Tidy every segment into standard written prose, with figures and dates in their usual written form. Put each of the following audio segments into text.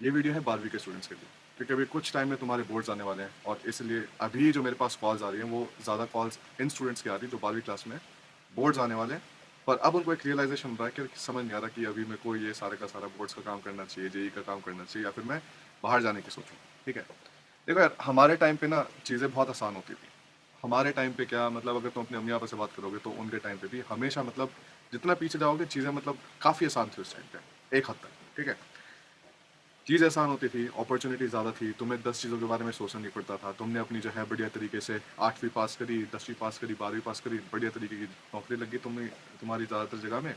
ये वीडियो है 12वीं के स्टूडेंट्स के लिए, क्योंकि अभी कुछ टाइम में तुम्हारे बोर्ड्स आने वाले हैं और इसलिए अभी जो मेरे पास कॉल्स आ रही हैं वो ज़्यादा कॉल्स इन स्टूडेंट्स की आ रही हैं जो 12वीं क्लास में हैं, बोर्ड्स आने वाले हैं। पर अब उनको एक रियलाइज़ेशन हो रहा है कि समझ नहीं आ रहा कि अभी मेरे को ये सारे का सारा बोर्ड्स का काम करना चाहिए, जेईई का काम करना चाहिए या फिर मैं बाहर जाने की सोचूँ, ठीक है? देखो यार, हमारे टाइम पे ना चीज़ें बहुत आसान होती थी। हमारे टाइम पे क्या मतलब अगर तुम अपने अम्मी-पापा से बात करोगे तो उनके टाइम पे भी हमेशा मतलब जितना पीछे जाओगे चीज़ें मतलब काफ़ी आसान थी उस टाइम पे, एक हद तक, ठीक है? चीज़ आसान होती थी, अपॉर्च्युनिटी ज़्यादा थी, तुम्हें 10 चीज़ों के बारे में सोचना नहीं पड़ता था। तुमने अपनी जो है बढ़िया तरीके से 8वीं पास करी, 10वीं पास करी, 12वीं पास करी, बढ़िया तरीके की नौकरी लग गई तुम्हारी ज़्यादातर जगह में।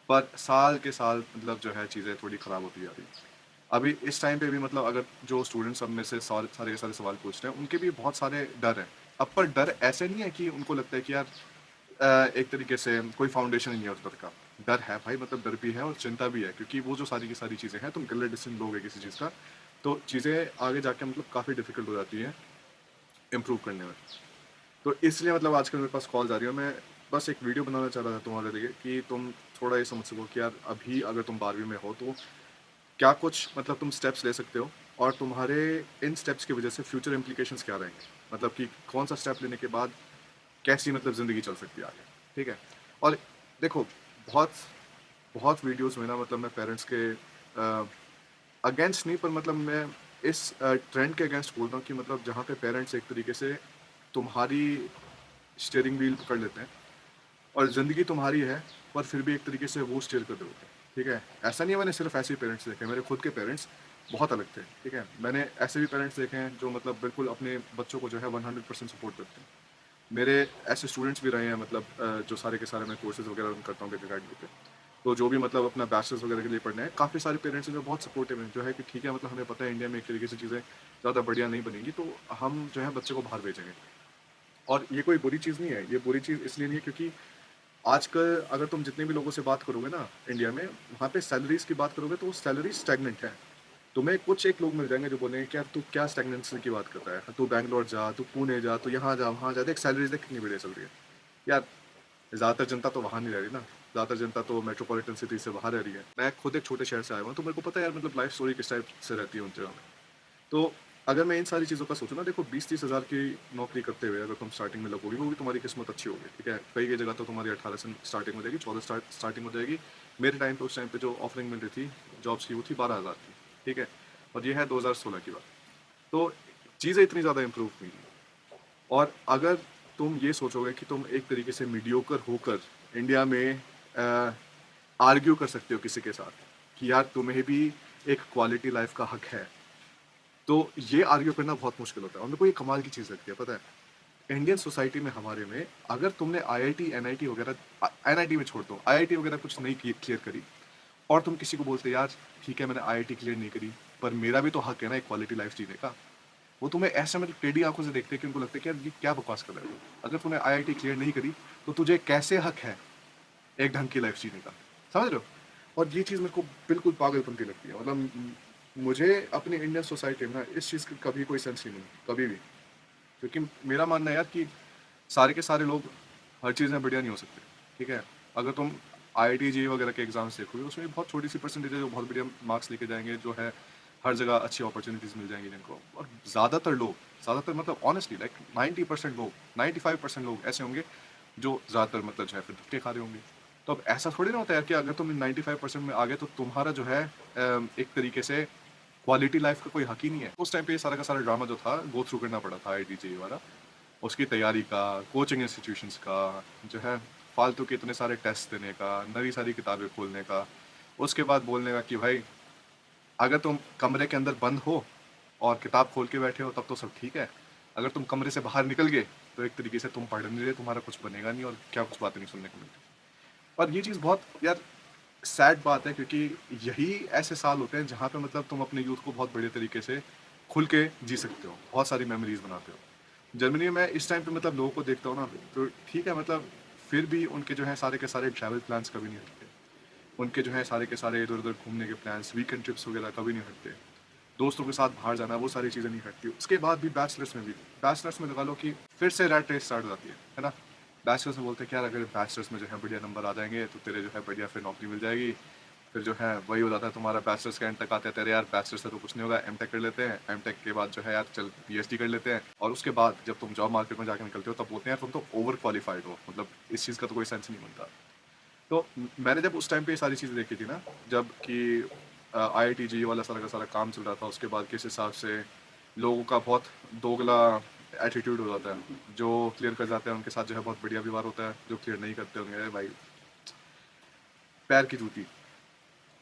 पर साल के साल मतलब जो है चीज़ें थोड़ी ख़राब होती जा रही हैं। अभी इस टाइम पे भी मतलब अगर जो स्टूडेंट्स अब मेरे से सारे के सारे सवाल पूछ रहे हैं, उनके भी बहुत सारे डर हैं। अब पर डर ऐसे नहीं है कि उनको लगता है कि यार एक तरीके से कोई फाउंडेशन ही नहीं है उस डर का। डर है भाई, मतलब डर भी है और चिंता भी है, क्योंकि वो जो सारी की सारी चीज़ें हैं, तुम गलत डिसीज़न लोगे किसी चीज़ का, तो चीज़ें आगे जाके मतलब काफ़ी डिफ़िकल्ट हो जाती हैं इम्प्रूव करने में। तो इसलिए मतलब आजकल मेरे पास कॉल्स आ रही है, मैं बस एक वीडियो बनाना चाह रहा था तुम्हारे लिए कि तुम थोड़ा ये समझ सको कि यार अभी अगर तुम 12वीं में हो तो क्या कुछ मतलब तुम स्टेप्स ले सकते हो और तुम्हारे इन स्टेप्स की वजह से फ्यूचर इम्प्लीकेशंस क्या रहेंगे, मतलब कि कौन सा स्टेप लेने के बाद कैसी मतलब ज़िंदगी चल सकती है आगे, ठीक है? और देखो, बहुत बहुत वीडियोज़ में ना मतलब मैं पेरेंट्स के अगेंस्ट नहीं, पर मतलब मैं इस ट्रेंड के अगेंस्ट बोल रहा हूँ कि मतलब जहाँ पे पेरेंट्स एक तरीके से तुम्हारी स्टीयरिंग व्हील पकड़ लेते हैं और ज़िंदगी तुम्हारी है, पर फिर भी एक तरीके से वो स्टीयर कर रहे होते हैं, ठीक है? ऐसा नहीं है मैंने सिर्फ़ ऐसे ही पेरेंट्स देखे हैं, मेरे खुद के पेरेंट्स बहुत अलग थे, ठीक है? मैंने ऐसे भी पेरेंट्स देखे हैं जो मतलब बिल्कुल अपने बच्चों को जो है 100% सपोर्ट करते हैं। मेरे ऐसे स्टूडेंट्स भी रहे हैं मतलब जो सारे के सारे मैं कोर्सेज़ वगैरह रन करता हूँ अकेडमी पे। तो जो भी मतलब अपना बैचलर्स वगैरह के लिए पढ़ना है, काफ़ी सारे पेरेंट्स हैं जो बहुत सपोर्टिव हैं, जो है कि ठीक है मतलब हमें पता है इंडिया में एक तरीके से चीज़ें ज़्यादा बढ़िया नहीं बनेंगी, तो हम जो है बच्चे को बाहर भेजेंगे। और ये कोई बुरी चीज़ नहीं है, ये बुरी चीज़ इसलिए नहीं है क्योंकि आजकल अगर तुम जितने भी लोगों से बात करोगे ना इंडिया में, वहाँ पे सैलरीज़ की बात करोगे तो वो सैलरी स्टैग्नेंट है। तुम्हें कुछ एक लोग मिल जाएँगे जो बोलेंगे कि यार तू क्या स्टैग्नेंसी की बात करता है? तू बैंगलोर जा, तू पुणे जा, तू यहाँ जा, वहाँ जा, देख सैलरीज़ देख कितनी बढ़िया चल रही है। यार ज़्यादातर जनता तो वहाँ नहीं रह रही ना, ज़्यादातर जनता तो मेट्रोपॉलिटन सिटी से बाहर रह रही है। मैं खुद एक छोटे शहर से आया हुआ हूँ, तो मेरे को पता है यार मतलब लाइफ़ स्टोरी किस टाइप से रहती है उन जगह में। तो अगर मैं इन सारी चीज़ों का सोचूँ ना, देखो 20-30 हज़ार की नौकरी करते हुए अगर तुम स्टार्टिंग में लगोगे, वो भी तुम्हारी किस्मत अच्छी होगी, ठीक है? कई-कई जगह तो तुम्हारी 18 से स्टार्टिंग हो जाएगी, 14 स्टार्टिंग हो जाएगी। मेरे टाइम पे उस टाइम पे जो ऑफरिंग मिल रही थी जॉब्स की, वो थी 12,000 की, ठीक है? और ये है 2016 की बात। तो चीज़ें इतनी ज़्यादा इम्प्रूव हुई हैं। और अगर तुम ये सोचोगे कि तुम एक तरीके से मीडियोकर होकर इंडिया में आर्ग्यू कर सकते हो किसी के साथ कि यार तुम्हें भी एक क्वालिटी लाइफ़ का हक है। तो ये आर्ग्यू करना बहुत मुश्किल होता है और मेरे को ये कमाल की चीज़ लगती है, पता है? इंडियन सोसाइटी में हमारे में अगर तुमने आईआईटी, एनआईटी वगैरह एनआईटी में छोड़ दो, आईआईटी वगैरह कुछ नहीं क्लियर करी और तुम किसी को बोलते यार ठीक है मैंने आईआईटी क्लियर नहीं करी, पर मेरा भी तो हक है ना एक क्वालिटी लाइफ़ जीने का। वो तुम्हें ऐसे मतलब टेढ़ी आँखों से देखते हैं कि उनको लगता है कि यार ये क्या बकवास कर रहे हो? अगर तूने आईआईटी क्लियर नहीं करी, तो तुझे कैसे हक है एक ढंग की लाइफ़ जीने का? समझ रहे हो? और ये चीज़ मेरे को बिल्कुल पागलपंती लगती है। मतलब मुझे अपनी इंडियन सोसाइटी में ना इस चीज़ की कभी कोई सेंस नहीं मिली, कभी भी। क्योंकि मेरा मानना है यार कि सारे के सारे लोग हर चीज़ में बढ़िया नहीं हो सकते, ठीक है? अगर तुम आईआईटी, जेईई वगैरह के एग्ज़ाम्स देखोगे, उसमें भी बहुत छोटी-सी परसेंटेज है जो बहुत बढ़िया मार्क्स लेके जाएँगे, जो है हर जगह अच्छी अपॉर्च्युनिटीज़ मिल जाएँगी जिनको। और ज़्यादातर मतलब ऑनेस्टली लाइक 90% लोग, 95% लोग ऐसे होंगे जो ज़्यादातर मतलब जो है फिर धक्के खा रहे होंगे। तो अब ऐसा थोड़ी ना होता है यार कि अगर तुम 95% में आ गए तो तुम्हारा जो है एक तरीके से क्वालिटी लाइफ़ का कोई हक ही नहीं है। उस टाइम पे ये सारा का सारा ड्रामा जो था गो थ्रू करना पड़ा था आईआईटी, जेईई वाला। उसकी तैयारी का, कोचिंग इंस्टीट्यूशंस का, जो है फालतू के इतने सारे टेस्ट देने का, नई सारी किताबें खोलने का, उसके बाद बोलने का कि भाई अगर तुम कमरे के अंदर बंद हो और किताब खोल के बैठे हो तब तो सब ठीक है। अगर तुम कमरे से बाहर निकल गए तो एक तरीके से तुम पढ़ नहीं रहे, तुम्हारा कुछ बनेगा नहीं और क्या कुछ बातें नहीं सुनने को मिलती। और ये चीज़ बहुत यार सैड बात है, क्योंकि यही ऐसे साल होते हैं जहाँ पे मतलब तुम अपने यूथ को बहुत बढ़िया तरीके से खुल के जी सकते हो, बहुत सारी मेमोरीज़ बनाते हो। जर्मनी में मैं इस टाइम पे मतलब लोगों को देखता हूँ ना, तो ठीक है मतलब फिर भी उनके जो है सारे के सारे ट्रैवल प्लान्स कभी नहीं हटते। उनके जो है सारे के सारे इधर-उधर घूमने के प्लान्स, वीकेंड ट्रिप्स वगैरह कभी नहीं हटते। दोस्तों के साथ बाहर जाना, वो सारी चीज़ें नहीं हटती। उसके बाद भी बैचलर्स में लगा लो कि फिर से रैट रेस स्टार्ट हो जाती है ना? बैचलर्स में बोलते हैं कि यार अगर बैचलर्स में जो है बढ़िया नंबर आ जाएँगे तो तेरे जो है बढ़िया फिर नौकरी मिल जाएगी। फिर जो है वही हो जाता है तुम्हारा बैचलर्स के एंड तक आते हैं, अरे यार बैचलर्स से तो कुछ नहीं होगा, एमटेक कर लेते हैं, एमटेक के बाद जो है यार चल पीएचडी कर लेते हैं, और उसके बाद जब तुम जॉब मार्केट में जाके निकलते हो तब बोलते हैं यार तुम तो ओवर क्वालिफाइड हो, मतलब इस चीज़ का तो कोई सेंस नहीं बनता। तो मैंने जब उस टाइम पे ये सारी चीज़ें देखी थी ना, जब कि आईआईटी वाला सारा का सारा काम चल रहा था, उसके बाद किस हिसाब से लोगों का बहुत दोगला एटीट्यूड हो जाता है, जो क्लियर कर जाते हैं उनके साथ जो है बहुत बढ़िया व्यवहार होता है, जो क्लियर नहीं करते होंगे अरे भाई पैर की जूती,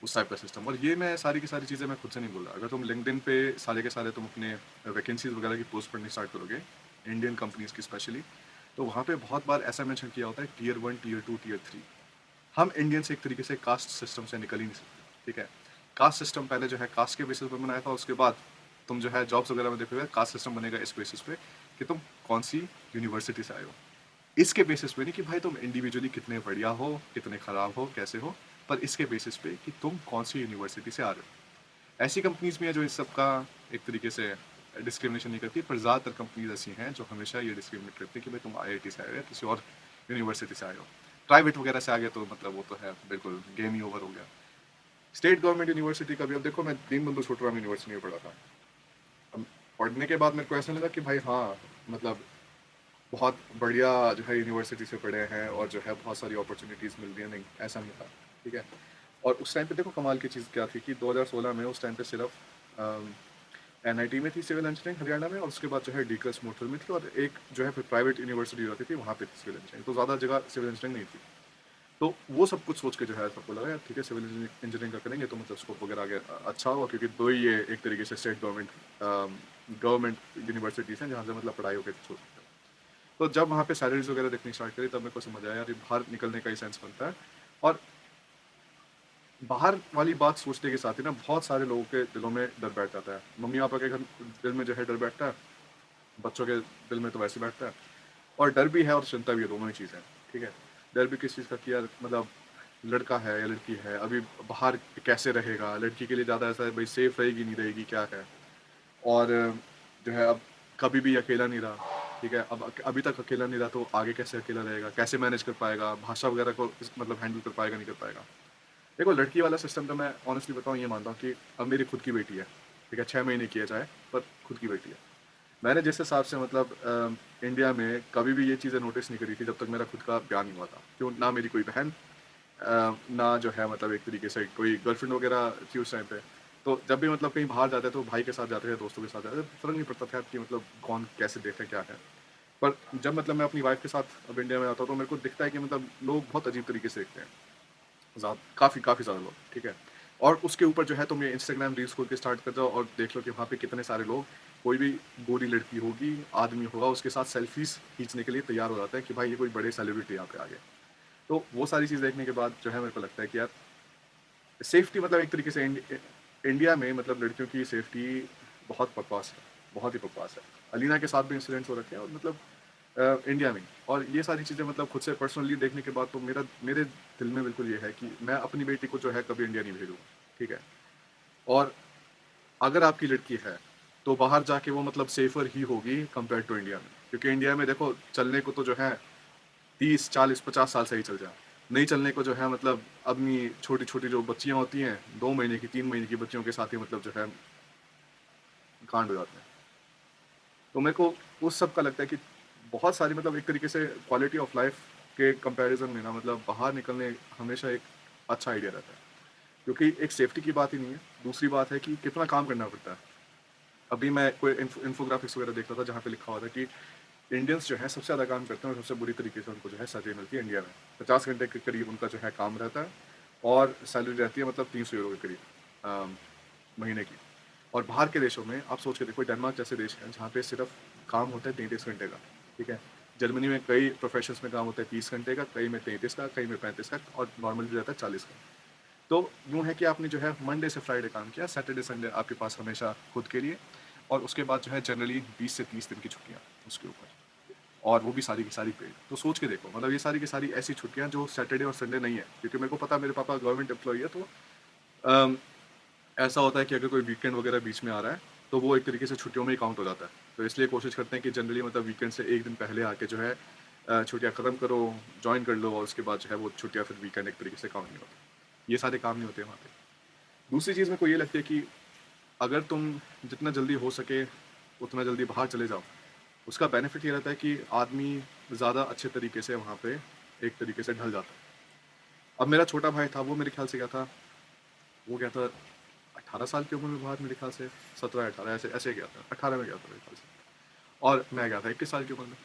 उस टाइप का सिस्टम। और ये मैं सारी की सारी चीज़ें मैं खुद से नहीं बोल रहा, अगर तुम लिंक्डइन पे सारे के सारे तुम अपने वैकेंसीज वगैरह की पोस्ट पढ़नी स्टार्ट करोगे, इंडियन कंपनीज की स्पेशली, तो वहाँ पे बहुत बार ऐसा मेंशन किया होता है टीयर 1, टीयर 2, टीयर 3। हम इंडियंस एक तरीके से कास्ट सिस्टम से निकल ही नहीं सकते, ठीक है। कास्ट सिस्टम पहले जो है कास्ट के बेसिस पर बनाया था, उसके बाद तुम जो है जॉब्स वगैरह में देखोगे कास्ट सिस्टम बनेगा इस बेसिस पे कि तुम कौन सी यूनिवर्सिटी से आए हो, इसके बेसिस पे नहीं कि भाई तुम इंडिविजुअली कितने बढ़िया हो, कितने खराब हो, कैसे हो, पर इसके बेसिस पे कि तुम कौन सी यूनिवर्सिटी से आ रहे हो। ऐसी कंपनीज में है जो इस सब का एक तरीके से डिस्क्रिमिनेशन नहीं करती, पर ज़्यादातर कंपनीज ऐसी हैं जो हमेशा ये डिस्क्रिमिनेट करती है कि भाई तुम आईआईटी से आए हो या किसी और यूनिवर्सिटी से आए हो। प्राइवेट वगैरह से आ गए तो मतलब वो तो है बिल्कुल गेम ही ओवर हो गया। स्टेट गवर्नमेंट यूनिवर्सिटी का भी अब देखो, मैं दीनबंधु छोटूराम यूनिवर्सिटी में पढ़ा था। अब पढ़ने के बाद मेरे को ऐसा लगा कि भाई हाँ, मतलब बहुत बढ़िया जो है यूनिवर्सिटी से पढ़े हैं और जो है बहुत सारी अपॉर्चुनिटीज़ मिल रही हैं, नहीं ऐसा नहीं था, ठीक है। और उस टाइम पे देखो कमाल की चीज़ क्या थी कि 2016 में उस टाइम पे सिर्फ एनआईटी में थी सिविल इंजीनियरिंग हरियाणा में, और उसके बाद जो है डीकस मोटल में थी, और एक जो है फिर प्राइवेट यूनिवर्सिटी होती थी वहाँ पे थी सिविल इंजीनियरिंग, तो ज़्यादा जगह सिविल इंजीनियरिंग नहीं थी। तो वो सब कुछ सोच के जो है सबको लगा यार ठीक है सिविल इंजीनियरिंग का करेंगे तो मतलब स्कोप वगैरह आगे अच्छा होगा, क्योंकि दो ही ये एक तरीके से स्टेट गवर्नमेंट गवर्नमेंट यूनिवर्सिटीज़ हैं जहाँ से मतलब पढ़ाई होकर हो सकता है। तो जब वहाँ पे सैलरीज वगैरह देखनी स्टार्ट करी तब मेरे को समझ आया यार ये बाहर निकलने का ही सेंस बनता है। और बाहर वाली बात सोचने के साथ ही ना बहुत सारे लोगों के दिलों में डर बैठ जाता है, मम्मी पापा के घर दिल में जो है डर बैठता है, बच्चों के दिल में तो वैसे बैठता है, और डर भी है और चिंता भी है, दोनों ही चीज़ें, ठीक है। डर भी किस चीज़ का कि यार मतलब लड़का है या लड़की है अभी बाहर कैसे रहेगा, लड़की के लिए ज़्यादा ऐसा है भाई सेफ रहेगी नहीं रहेगी क्या है, और जो है अब कभी भी अकेला नहीं रहा, ठीक है। अब अभी तक अकेला नहीं रहा तो आगे कैसे अकेला रहेगा, कैसे मैनेज कर पाएगा, भाषा वगैरह को मतलब हैंडल कर पाएगा नहीं कर पाएगा। देखो लड़की वाला सिस्टम तो मैं ऑनेस्टली बताऊँ ये मानता हूँ कि अब मेरी खुद की बेटी है, ठीक है, 6 महीने की है चाहे, पर खुद की बेटी है। मैंने जिस हिसाब से मतलब इंडिया में कभी भी ये चीज़ें नोटिस नहीं करी थी जब तक मेरा खुद का ब्याह नहीं हुआ था, क्यों ना मेरी कोई बहन ना जो है मतलब एक तरीके से कोई गर्लफ्रेंड वगैरह थी उस टाइम पे। तो जब भी मतलब कहीं बाहर जाते तो भाई के साथ जाते थे, दोस्तों के साथ जाते थे, फ़र्क नहीं पड़ता था कि मतलब कौन कैसे देखे क्या है। पर जब मतलब मैं अपनी वाइफ़ के साथ अब इंडिया में आता हूँ तो मेरे को दिखता है कि मतलब लोग बहुत अजीब तरीके से देखते हैं। काफ़ी काफ़ी ज़्यादा लोग, ठीक है। और उसके ऊपर जो है तुम ये इंस्टाग्राम रील्स खोल के स्टार्ट कर जाओ और देख लो कि वहाँ पे कितने सारे लोग, कोई भी गोरी लड़की होगी, आदमी होगा, उसके साथ सेल्फीज़ खींचने के लिए तैयार हो जाते हैं कि भाई ये कोई बड़े सेलिब्रिटी यहाँ पे आ गए। तो वो सारी चीज़ देखने के बाद जो है मेरे को लगता है कि यार सेफ्टी मतलब एक तरीके से इंडिया में मतलब लड़कियों की सेफ्टी बहुत बकवास है, बहुत ही बकवास है। अलीना के साथ भी इंसिडेंट्स हो रखे हैं और मतलब इंडिया में, और ये सारी चीज़ें मतलब खुद से पर्सनली देखने के बाद तो मेरे दिल में बिल्कुल ये है कि मैं अपनी बेटी को जो है कभी इंडिया नहीं भेजूँगा, ठीक है। और अगर आपकी लड़की है, तो बाहर जाके वो मतलब सेफ़र ही होगी कंपेयर टू इंडिया में। क्योंकि इंडिया में देखो चलने को तो जो है 30, 40, 50 साल से ही चल जाए। नहीं चलने को जो है मतलब अपनी छोटी-छोटी जो बच्चियाँ होती हैं, 2 महीने की, 3 महीने की बच्चियों के साथ ही मतलब जो है कांड हो जाते हैं। तो मेरे को उस सब का लगता है कि बहुत सारी मतलब एक तरीके से क्वालिटी ऑफ लाइफ़ के कंपैरिज़न में ना मतलब बाहर निकलने हमेशा एक अच्छा आइडिया रहता है। क्योंकि एक सेफ्टी की बात ही नहीं है, दूसरी बात है कि कितना काम करना पड़ता है। अभी मैं कोई इन्फोग्राफिक्स वगैरह देख रहा था जहाँ पे लिखा हुआ था कि इंडियंस जो है सबसे ज़्यादा काम करते हैं और सबसे बुरी तरीके से उनको जो है सैलरी मिलती है इंडिया में। 50 घंटे के करीब उनका जो है काम रहता है और सैलरी रहती है मतलब 300 यूरो के करीब महीने की। और बाहर के देशों में आप सोच के देखो, डेनमार्क जैसे देश हैं जहाँ पे सिर्फ काम होता है 33 घंटे का, ठीक है। जर्मनी में कई प्रोफेशंस में काम होता है 30 घंटे का, कई में 33 का, कई में 35 का, और नॉर्मली रहता है 40 का। तो यूँ है कि आपने जो है मंडे से फ्राइडे काम किया, सैटरडे संडे आपके पास हमेशा खुद के लिए, और उसके बाद जो है जनरली 20 से 30 दिन की छुट्टियाँ उसके ऊपर, और वो भी सारी की सारी पेड। तो सोच के देखो मतलब ये सारी की सारी ऐसी छुट्टियाँ जो सैटरडे और संडे नहीं है, क्योंकि मेरे को पता है मेरे पापा गवर्नमेंट एम्प्लॉई है, तो अम, ऐसा होता है कि अगर कोई वीकेंड वगैरह बीच में आ रहा है तो वो एक तरीके से छुट्टियों में ही काउंट हो जाता है। तो इसलिए कोशिश करते हैं कि जनरली मतलब वीकेंड से 1 दिन पहले आके जो है छुट्टियाँ ख़त्म करो, जॉइन कर लो, और उसके बाद जो है वो छुट्टियाँ फिर वीकेंड एक तरीके से काउंट नहीं होती। ये सारे काम नहीं होते वहाँ पे। दूसरी चीज़ मेरे को ये लगती है कि अगर तुम जितना जल्दी हो सके उतना जल्दी बाहर चले जाओ, उसका बेनिफिट ये रहता है कि आदमी ज़्यादा अच्छे तरीके से वहाँ पे एक तरीके से ढल जाता है। अब मेरा छोटा भाई था, वो मेरे ख्याल से गया था, वो गया था 18 साल की उम्र में बाहर, मेरे ख्याल से 17-18 ऐसे ऐसे गया था, 18 में गया था मेरे ख्याल से, और मैं गया था 21 साल की उम्र में।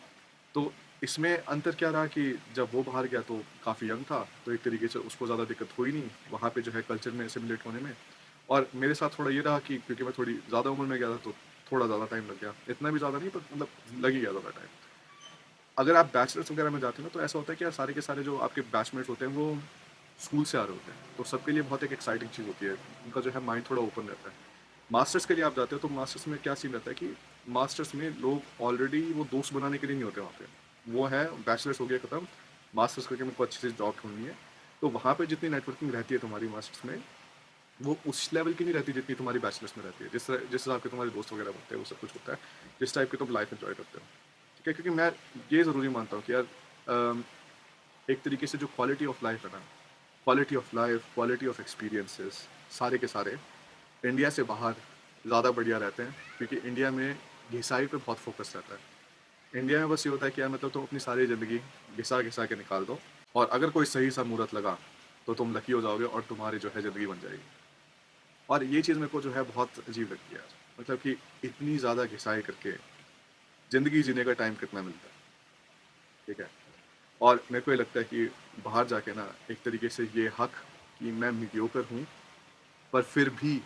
तो इसमें अंतर क्या रहा कि जब वो बाहर गया तो काफ़ी यंग था, तो एक तरीके से उसको ज़्यादा दिक्कत हुई नहीं वहाँ पे जो है कल्चर में एसिमिलेट होने में। और मेरे साथ थोड़ा ये रहा कि क्योंकि मैं थोड़ी ज़्यादा उम्र में गया था तो थोड़ा ज़्यादा टाइम लग गया, इतना भी ज़्यादा नहीं पर मतलब लग ही गया ज़्यादा टाइम। अगर आप बैचलर्स वगैरह में जाते हो ना तो ऐसा होता है कि यार सारे के सारे जो आपके बैचमेट्स होते हैं वो स्कूल से आ रहे होते हैं, तो सबके लिए बहुत एक एक्साइटिंग चीज़ होती है, उनका जो है माइंड थोड़ा ओपन रहता है। मास्टर्स के लिए आप जाते हो तो मास्टर्स में क्या सीन रहता है कि मास्टर्स में लोग ऑलरेडी वो दोस्त बनाने के लिए नहीं होते वहाँ पे, वो है बैचलर्स हो गया खत्म, मास्टर्स करके मेरे को अच्छी से जॉब ढूंढनी है। तो वहाँ पे जितनी नेटवर्किंग रहती है तुम्हारी मास्टर्स में, वो उस लेवल की नहीं रहती जितनी तुम्हारी बैचलर्स में रहती है। जिस हिसाब के तुम्हारे दोस्त वगैरह बनते हैं वो सब कुछ होता है, जिस टाइप की तुम लाइफ एंजॉय करते हो। ठीक है, क्योंकि मैं ये ज़रूरी मानता हूँ कि यार अम, एक तरीके से जो क्वालिटी ऑफ लाइफ है ना, quality of life, quality of experiences, सारे के सारे इंडिया से बाहर ज़्यादा बढ़िया रहते हैं, क्योंकि इंडिया में घिसाई पे बहुत फोकस रहता है। इंडिया में बस ये होता है कि यार मतलब तुम अपनी सारी ज़िंदगी घिसा घिसा के निकाल दो, और अगर कोई सही सा मुहूर्त लगा तो तुम लकी हो जाओगे और तुम्हारी जो है ज़िंदगी बन जाएगी। और ये चीज़ मेरे को जो है बहुत अजीब लगती है यार, मतलब कि इतनी ज़्यादा घिसाई करके ज़िंदगी जीने का टाइम कितना मिलता है। ठीक है, और मेरे को ये लगता है कि बाहर जाके ना एक तरीके से ये हक कि मैं मीडियोकर हूँ, पर फिर भी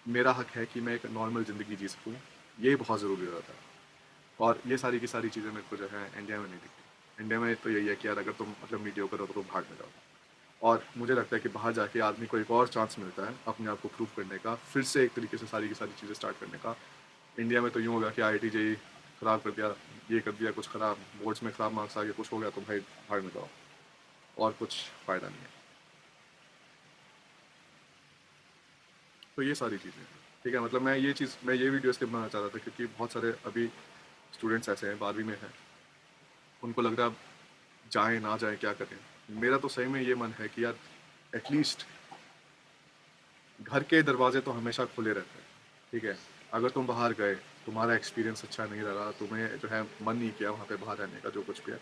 मेरा हक है कि मैं एक नॉर्मल ज़िंदगी जी सकूँ, ये बहुत ज़रूरी रहता है। और ये सारी की सारी चीज़ें मेरे को जो है इंडिया में नहीं दिखती। इंडिया में तो यही है कि यार अगर तुम मतलब मीडियोकर हो तो तुम भाग में जाओ। और मुझे लगता है कि बाहर जाके आदमी को एक और चांस मिलता है अपने आप को प्रूव करने का, फिर से एक तरीके से सारी की सारी चीज़ें स्टार्ट करने का। इंडिया में तो यूँ होगा कि आईआईटी जेईई खराब कर दिया, ये कर दिया कुछ खराब, बोर्ड्स में खराब मार्क्स आ गए, कुछ हो गया तो भाई भाड़ में जाओ, और कुछ फ़ायदा नहीं है। तो ये सारी चीज़ें हैं। ठीक है, मतलब मैं ये वीडियो इसलिए बनाना चाह रहा था क्योंकि बहुत सारे अभी स्टूडेंट्स ऐसे हैं 12वीं में हैं, उनको लग रहा है अब जाएँ ना जाएँ क्या करें। मेरा तो सही में ये मन है कि यार एटलीस्ट घर के दरवाजे तो हमेशा खुले रहते हैं। ठीक है, अगर तुम बाहर गए, तुम्हारा एक्सपीरियंस अच्छा नहीं रहा, तुम्हें जो है मन नहीं किया वहाँ पे बाहर रहने का, जो कुछ भी है,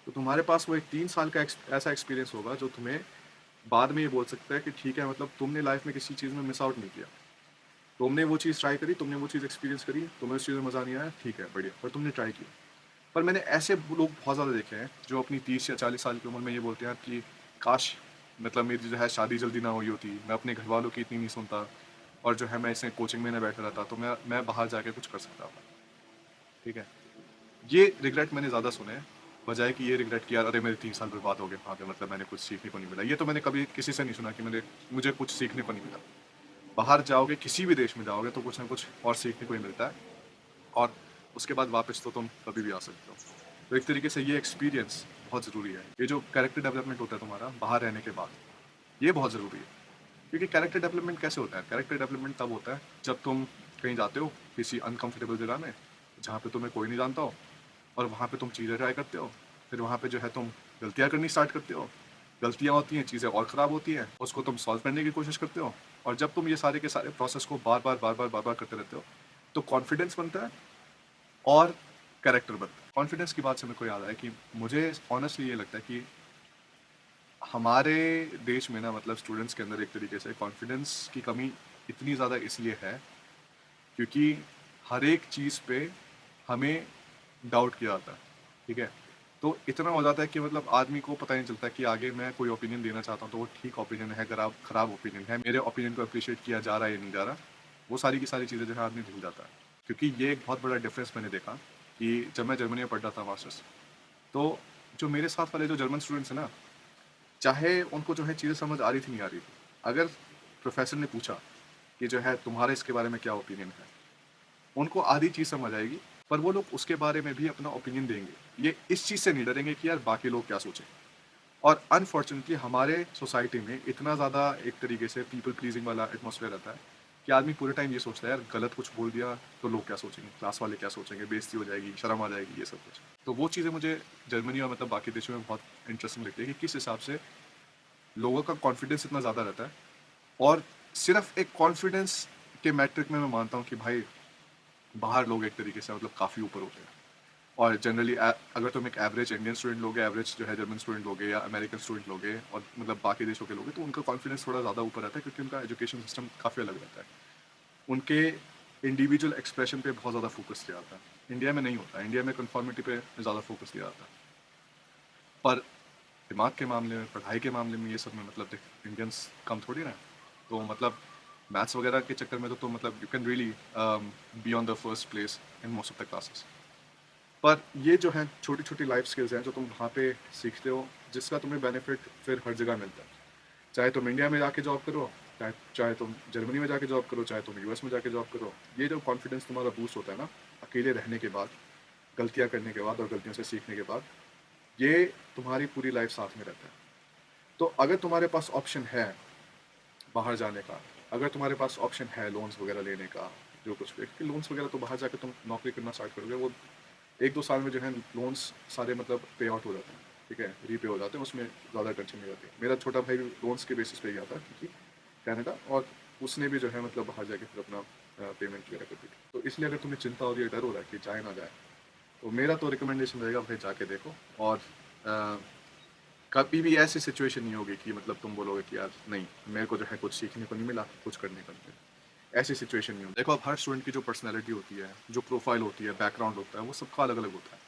तो तुम्हारे पास वो एक 3 साल का ऐसा एक्सपीरियंस होगा जो तुम्हें बाद में ये बोल सकता है कि ठीक है मतलब तुमने लाइफ में किसी चीज़ में मिस आउट नहीं किया, तुमने वो चीज़ ट्राई करी, तुमने वो चीज़ एक्सपीरियंस करी, तुम्हें उस चीज़ में मज़ा नहीं आया, ठीक है बढ़िया, पर तुमने ट्राई किया। पर मैंने ऐसे लोग बहुत ज़्यादा देखे हैं जो अपनी 30 या 40 साल की उम्र में ये बोलते हैं कि काश मतलब मेरी जो है शादी जल्दी ना हुई होती, मैं अपने घर वालों की इतनी नहीं सुनता, और जो है मैं इसे कोचिंग में ना बैठा रहता तो मैं बाहर जाके कुछ कर सकता था। ठीक है, ये रिग्रेट मैंने ज़्यादा सुने हैं, बजाय कि ये रिग्रेट किया अरे मेरे 3 साल बर्बाद हो गए वहाँ पे, मतलब मैंने कुछ सीखने को नहीं मिला। ये तो मैंने कभी किसी से नहीं सुना कि मुझे कुछ सीखने को नहीं मिला। बाहर जाओगे, किसी भी देश में जाओगे तो कुछ ना कुछ और सीखने को ही मिलता है, और उसके बाद वापस तो तुम कभी भी आ सकते हो। तो एक तरीके से ये एक्सपीरियंस बहुत ज़रूरी है। ये जो कैरेक्टर डेवलपमेंट होता है तुम्हारा बाहर रहने के बाद, ये बहुत ज़रूरी है। क्योंकि कैरेक्टर डेवलपमेंट कैसे होता है? कैरेक्टर डेवलपमेंट तब होता है जब तुम कहीं जाते हो किसी अनकंफर्टेबल जगह में, जहाँ पे तुम्हें कोई नहीं जानता हो, और वहाँ पे तुम चीज़ें ट्राई करते हो। फिर वहाँ पे जो है तुम गलतियाँ करनी स्टार्ट करते हो। गलतियाँ होती हैं, चीज़ें और ख़राब होती हैं, उसको तुम सॉल्व करने की कोशिश करते हो, और जब तुम ये सारे के सारे प्रोसेस को बार-बार करते रहते हो, तो कॉन्फिडेंस बनता है और कैरेक्टर बनता है। कॉन्फिडेंस की बात से मेरे को याद आया कि मुझे ऑनेस्टली ये लगता है कि हमारे देश में ना मतलब स्टूडेंट्स के अंदर एक तरीके से कॉन्फिडेंस की कमी इतनी ज़्यादा इसलिए है क्योंकि हर एक चीज़ पे हमें डाउट किया जाता है। ठीक है, तो इतना हो जाता है कि मतलब आदमी को पता नहीं चलता कि आगे मैं कोई ओपिनियन देना चाहता हूँ तो वो ठीक ओपिनियन है, खराब खराब ओपिनियन है, मेरे ओपिनियन को अप्रिशिएट किया जा रहा है या नहीं जा रहा, वो सारी की सारी चीज़ें जो है आदमी भूल जाता है। क्योंकि ये एक बहुत बड़ा डिफरेंस मैंने देखा कि जब मैं जर्मनी में पढ़ रहा था मास्टर्स, तो जो मेरे साथ वाले जो जर्मन स्टूडेंट्स हैं ना, चाहे उनको जो है चीज़ें समझ आ रही थी नहीं आ रही थी, अगर प्रोफेसर ने पूछा कि जो है तुम्हारा इसके बारे में क्या ओपिनियन है, उनको आधी चीज़ समझ आएगी, पर वो लोग उसके बारे में भी अपना ओपिनियन देंगे। ये इस चीज़ से नहीं डरेंगे कि यार बाकी लोग क्या सोचें। और अनफॉर्चुनेटली हमारे सोसाइटी में इतना ज़्यादा एक तरीके से पीपल प्लीजिंग वाला एटमॉस्फेयर रहता है कि आदमी पूरे टाइम ये सोचता है यार गलत कुछ बोल दिया तो लोग क्या सोचेंगे, क्लास वाले क्या सोचेंगे, बेइज्जती हो जाएगी, शर्म आ जाएगी, ये सब कुछ। तो वो चीज़ें मुझे जर्मनी और मतलब बाकी देशों में बहुत इंटरेस्टिंग लगती है कि किस हिसाब से लोगों का कॉन्फिडेंस इतना ज़्यादा रहता है, और सिर्फ एक कॉन्फिडेंस के मैट्रिक में मैं मानता हूँ कि भाई बाहर लोग एक तरीके से मतलब काफ़ी ऊपर होते हैं। और जनरली अगर तुम एक एवरेज इंडियन स्टूडेंट लोगे, एवरेज जो है जर्मन स्टूडेंट लोगे या अमेरिकन स्टूडेंट लोगे और मतलब बाकी देशों के लोगे, तो उनका कॉन्फिडेंस थोड़ा ज़्यादा ऊपर रहता है क्योंकि उनका एजुकेशन सिस्टम काफ़ी अलग रहता है। उनके इंडिविजुअल एक्सप्रेशन पे बहुत ज़्यादा फोकस किया जाता है। इंडिया में नहीं होता, इंडिया में कन्फॉर्मिटी पे ज़्यादा फोकस किया जाता है। पर दिमाग के मामले में, पढ़ाई के मामले में, ये सब में मतलब देख इंडियंस कम थोड़ी ना है। तो मतलब मैथ्स वगैरह के चक्कर में तो मतलब you can really be on the first place in most of the classes. पर ये जो है छोटी छोटी लाइफ स्किल्स हैं जो तुम वहाँ पे सीखते हो, जिसका तुम्हें बेनिफिट फिर हर जगह मिलता है। चाहे तुम इंडिया में जाके जॉब करो, चाहे चाहे तुम जर्मनी में जाके जॉब करो, चाहे तुम यूएस में जाके जॉब करो, ये जो कॉन्फिडेंस तुम्हारा बूस्ट होता है ना, अकेले रहने के बाद, गलतियाँ करने के बाद और गलतियों से सीखने के बाद, ये तुम्हारी पूरी लाइफ साथ में रहता है। तो अगर तुम्हारे पास ऑप्शन है बाहर जाने का, अगर तुम्हारे पास ऑप्शन है लोन्स वगैरह लेने का, जो कुछ भी, क्योंकि लोन्स वगैरह तो बाहर जाकर तुम नौकरी करना स्टार्ट करोगे, वो 1-2 साल में जो है लोन्स सारे मतलब पे आउट हो जाते हैं, ठीक है, रीपे हो जाते हैं, उसमें ज़्यादा टेंशन नहीं रहती। मेरा छोटा भाई भी लोन्स के बेसिस पे गया था क्योंकि कनाडा, और उसने भी जो है मतलब बाहर जाके फिर अपना पेमेंट वगैरह कर दी थी। तो इसलिए अगर तुम्हें चिंता हो रही है, डर हो रहा है कि जाए ना जाए, तो मेरा तो रिकमेंडेशन रहेगा भाई जाके देखो। और अ, कभी भी ऐसी सिचुएशन नहीं होगी कि मतलब तुम बोलोगे कि यार नहीं, मेरे को जो है कुछ सीखने को नहीं मिला, कुछ करने को नहीं मिला। ऐसी सिचुएशन नहीं होगी। देखो, अब हर स्टूडेंट की जो पर्सनैलिटी होती है, जो प्रोफाइल होती है, बैकग्राउंड होता है, वो सबका अलग अलग होता है।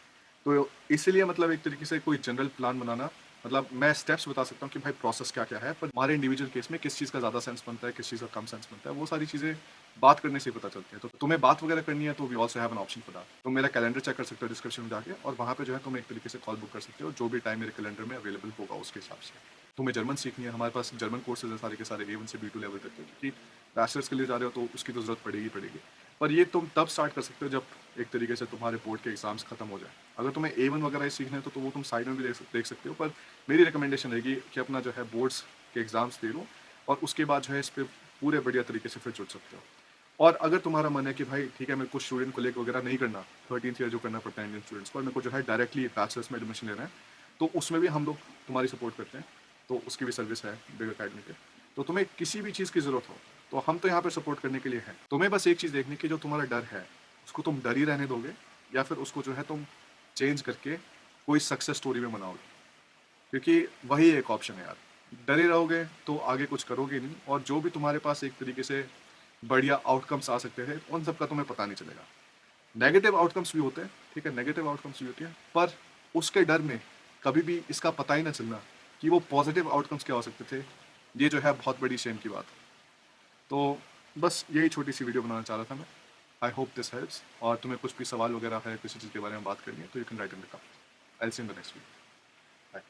तो इसीलिए मतलब एक तरीके से कोई जनरल प्लान बनाना, मतलब मैं स्टेप्स बता सकता हूँ कि भाई प्रोसेस क्या-क्या है, पर हमारे इंडिविजुअल केस में किस चीज़ का ज़्यादा सेंस बनता है, किस चीज़ का कम सेंस बनता है, वो सारी चीज़ें बात करने से ही पता चलती है। तो तुम्हें बात वगैरह करनी है तो we also have an option for that. तुम मेरा कैलेंडर चेक कर सकते हो डिस्क्रिप्शन में जाके, और वहाँ पे जो है तुम एक तरीके से कॉल बुक कर सकते हो, जो भी टाइम मेरे कैलेंडर में अवेलेबल होगा उसके हिसाब से। तुम्हें जर्मन सीखनी है, हमारे पास जर्मन कोर्सेज हैं सारे के सारे A1 से B2 लेवल तक के, क्योंकि बैचलर्स के लिए जा रहे हो तो उसकी तो ज़रूरत पड़ेगी ही पड़ेगी। पर ये तुम तब स्टार्ट कर सकते हो जब एक तरीके से तुम्हारे बोर्ड के एग्जाम्स खत्म हो जाए। अगर तुम्हें A1 वगैरह ही सीखना है तो वो तुम साइड में भी देख सकते हो, पर मेरी रिकमेंडेशन रहेगी कि अपना जो है बोर्ड्स के एग्जाम्स दे लो, और उसके बाद जो है इस पे पूरे बढ़िया तरीके से फिर जुड़ सकते हो। और अगर तुम्हारा मन है कि भाई ठीक है, मेरे को स्टूडेंट को लेकर वगैरह नहीं करना, 13th ईयर जो करना पड़ता है इंडियन स्टूडेंट्स को, और मेरे को जो है डायरेक्टली बैचलर्स में एडमिशन लेना है, तो उसमें भी हम लोग तुम्हारी सपोर्ट करते हैं। तो उसकी भी सर्विस है बिग अकेडमी पे। तो तुम्हें किसी भी चीज़ की ज़रूरत हो, तो हम तो यहाँ पे सपोर्ट करने के लिए हैं। तुम्हें बस एक चीज़ देखनी कि जो तुम्हारा डर है, उसको तुम डर ही रहने दोगे, या फिर उसको जो है तुम चेंज करके कोई सक्सेस स्टोरी में बनाओगे। क्योंकि वही एक ऑप्शन है यार। डरे रहोगे तो आगे कुछ करोगे नहीं, और जो भी तुम्हारे पास एक तरीके से बढ़िया आउटकम्स आ सकते हैं, उन सब का तुम्हें पता नहीं चलेगा। नेगेटिव आउटकम्स भी होते हैं, ठीक है, नेगेटिव आउटकम्स भी होती हैं, पर उसके डर में कभी भी इसका पता ही ना चलना कि वो पॉजिटिव आउटकम्स क्या हो सकते थे, ये जो है बहुत बड़ी शेम की बात है। तो बस यही छोटी सी वीडियो बनाना चाह रहा था मैं। I hope this helps. और तुम्हें कुछ भी सवाल वगैरह है, किसी चीज़ के बारे में बात करनी है, तो you can write in the comment. I will see you in the next video.